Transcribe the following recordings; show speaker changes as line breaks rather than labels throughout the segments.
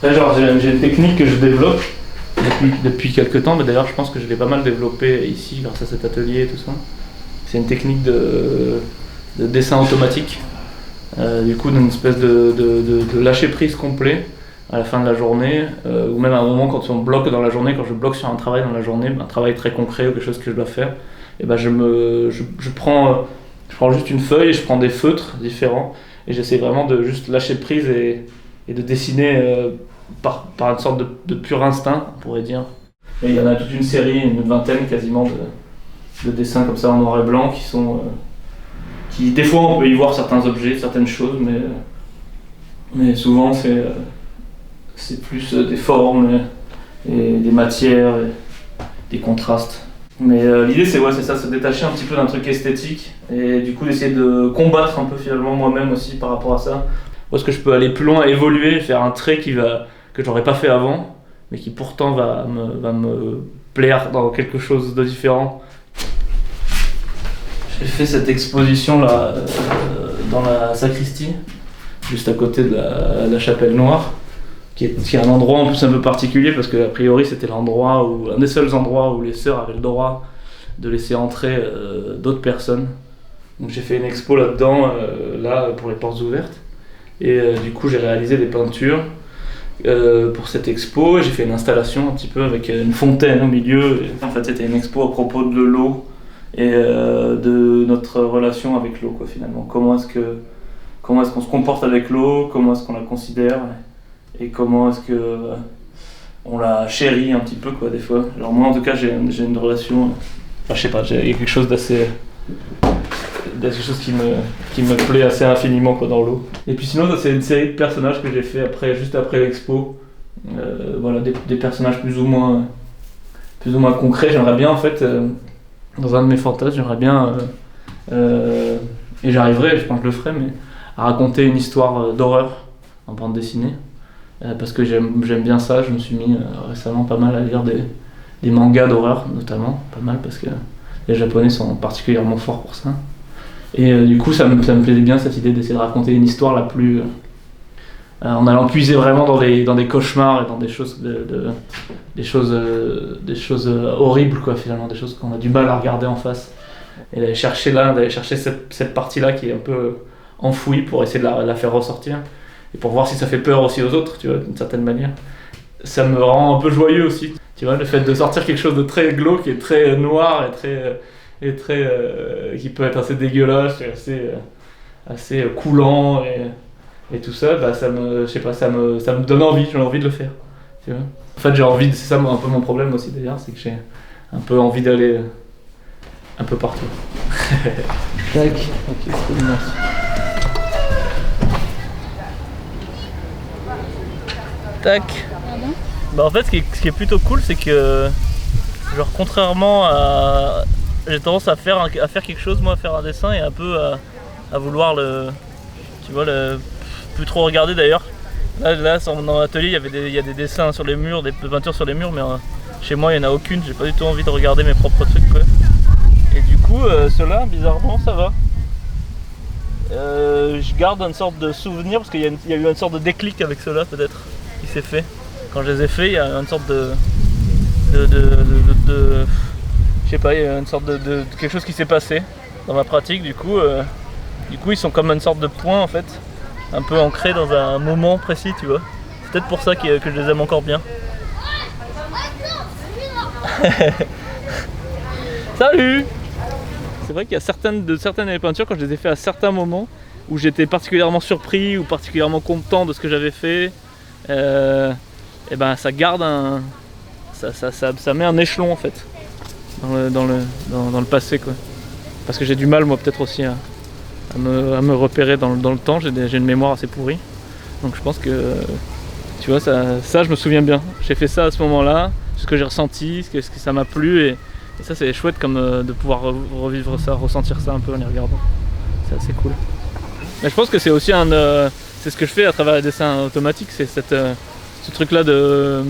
Là, genre, j'ai une technique que je développe depuis quelques temps, mais d'ailleurs je pense que je l'ai pas mal développée ici grâce à cet atelier et tout ça. C'est une technique de dessin automatique, du coup d'une espèce de lâcher prise complet à la fin de la journée, ou même à un moment quand on bloque dans la journée, quand je bloque sur un travail dans la journée, un travail très concret ou quelque chose que je dois faire, et ben je prends juste une feuille et je prends des feutres différents et j'essaie vraiment de juste lâcher prise et de dessiner par une sorte de pur instinct, on pourrait dire. Et il y en a toute une série, une vingtaine quasiment de dessins comme ça en noir et blanc qui sont... qui des fois on peut y voir certains objets, certaines choses, mais souvent c'est plus des formes et des matières, et des contrastes. Mais l'idée c'est ça, se détacher un petit peu d'un truc esthétique et du coup d'essayer de combattre un peu finalement moi-même aussi par rapport à ça. Où est-ce que je peux aller plus loin, évoluer, faire un trait que j'aurais pas fait avant, mais qui pourtant va me plaire dans quelque chose de différent. J'ai fait cette exposition là dans la sacristie, juste à côté de la chapelle noire, qui est un endroit en plus un peu particulier parce que a priori c'était un des seuls endroits où les sœurs avaient le droit de laisser entrer d'autres personnes. Donc j'ai fait une expo là-dedans, là pour les portes ouvertes, et du coup j'ai réalisé des peintures pour cette expo, et j'ai fait une installation un petit peu avec une fontaine au milieu. Et en fait c'était une expo à propos de l'eau et de notre relation avec l'eau, quoi, finalement. Comment est-ce qu'on se comporte avec l'eau, comment est-ce qu'on la considère, et comment est-ce que on la chérit un petit peu, quoi, des fois. Alors moi en tout cas j'ai une relation, enfin je sais pas, il y a quelque chose quelque chose qui me plaît assez infiniment, quoi, dans l'eau. Et puis sinon ça, c'est une série de personnages que j'ai fait juste après l'expo. Voilà, des personnages plus ou moins concrets. J'aimerais bien en fait, dans un de mes fantasmes, j'aimerais bien, et j'arriverai, je pense que je le ferai, mais à raconter une histoire d'horreur en bande dessinée. Parce que j'aime bien ça, je me suis mis récemment pas mal à lire des mangas d'horreur, notamment, pas mal parce que les Japonais sont particulièrement forts pour ça. Et du coup ça me plaisait bien cette idée d'essayer de raconter une histoire la plus... en allant puiser vraiment dans des cauchemars et dans des choses horribles, quoi, finalement, des choses qu'on a du mal à regarder en face. Et d'aller chercher cette partie-là qui est un peu enfouie pour essayer de la faire ressortir. Et pour voir si ça fait peur aussi aux autres, tu vois, d'une certaine manière. Ça me rend un peu joyeux aussi, tu vois, le fait de sortir quelque chose de très glauque et très noir et très qui peut être assez dégueulasse, assez coulant et tout ça, bah ça me donne envie, j'ai envie de le faire, tu vois. En fait, c'est ça un peu mon problème aussi d'ailleurs, c'est que j'ai un peu envie d'aller un peu partout. Tac, ok, c'est bien. Tac. Bah en fait ce qui est plutôt cool, c'est que genre contrairement à... J'ai tendance à faire quelque chose, moi, à faire un dessin et un peu à vouloir plus trop regarder d'ailleurs. Là dans l'atelier il y a des dessins sur les murs, des peintures sur les murs, mais chez moi il n'y en a aucune, j'ai pas du tout envie de regarder mes propres trucs, quoi. Et du coup ceux-là, bizarrement, ça va. Je garde une sorte de souvenir parce qu'il y a eu une sorte de déclic avec ceux-là peut-être qui s'est fait. Quand je les ai faits, il y a une sorte je sais pas, il y a une sorte de quelque chose qui s'est passé dans ma pratique. Du coup ils sont comme une sorte de point en fait, un peu ancrés dans un moment précis, tu vois. C'est peut-être pour ça que je les aime encore bien. Salut! C'est vrai qu'il y a certaines des peintures, quand je les ai fait à certains moments, où j'étais particulièrement surpris ou particulièrement content de ce que j'avais fait, et ben ça garde ça met un échelon en fait dans le passé, quoi. Parce que j'ai du mal moi peut-être aussi à me repérer dans le temps, j'ai une mémoire assez pourrie. Donc je pense que tu vois, ça je me souviens bien. J'ai fait ça à ce moment-là, ce que j'ai ressenti, ce que ça m'a plu, et ça c'est chouette comme de pouvoir revivre ça, ressentir ça un peu en les regardant. C'est assez cool. Mais je pense que c'est aussi c'est ce que je fais à travers les dessins automatiques, c'est ce truc-là de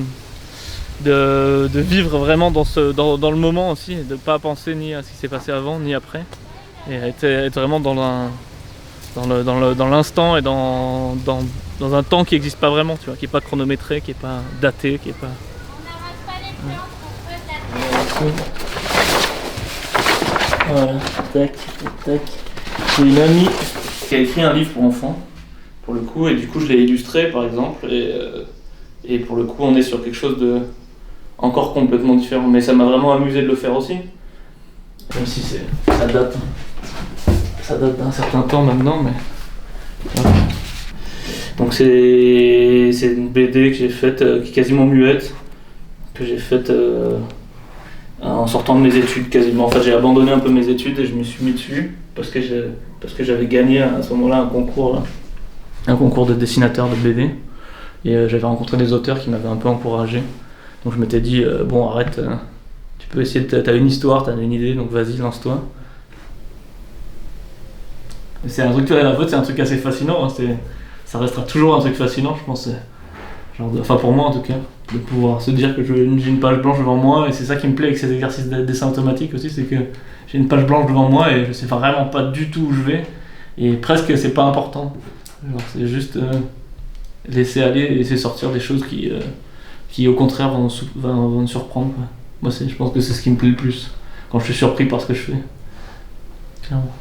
vivre vraiment dans le moment aussi, de ne pas penser ni à ce qui s'est passé avant ni après, et être vraiment dans l'instant et dans un temps qui n'existe pas vraiment, tu vois, qui n'est pas chronométré, qui n'est pas daté, qui n'est pas... Voilà, tac, tac. J'ai une amie qui a écrit un livre pour enfants, pour le coup, et du coup je l'ai illustré par exemple, et pour le coup on est sur quelque chose de encore complètement différent, mais ça m'a vraiment amusé de le faire aussi, même si ça date d'un certain temps maintenant, mais voilà. Donc c'est une BD que j'ai faite, qui est quasiment muette, que j'ai faite en sortant de mes études quasiment. En fait, j'ai abandonné un peu mes études et je me suis mis dessus parce que j'avais gagné à ce moment-là un concours de dessinateur de BD, et j'avais rencontré des auteurs qui m'avaient un peu encouragé. Donc je m'étais dit bon, arrête, tu peux essayer, t'as une histoire, t'as une idée, donc vas-y, lance-toi. Et c'est un truc, la faute, c'est un truc assez fascinant, hein, ça restera toujours un truc fascinant, je pense. Enfin pour moi en tout cas, de pouvoir se dire que j'ai une page blanche devant moi, et c'est ça qui me plaît avec ces exercices de dessin automatique aussi, c'est que j'ai une page blanche devant moi et je sais vraiment pas du tout où je vais, et presque c'est pas important. C'est juste laisser aller et laisser sortir des choses qui au contraire vont me surprendre, quoi. Moi je pense que c'est ce qui me plaît le plus, quand je suis surpris par ce que je fais, clairement.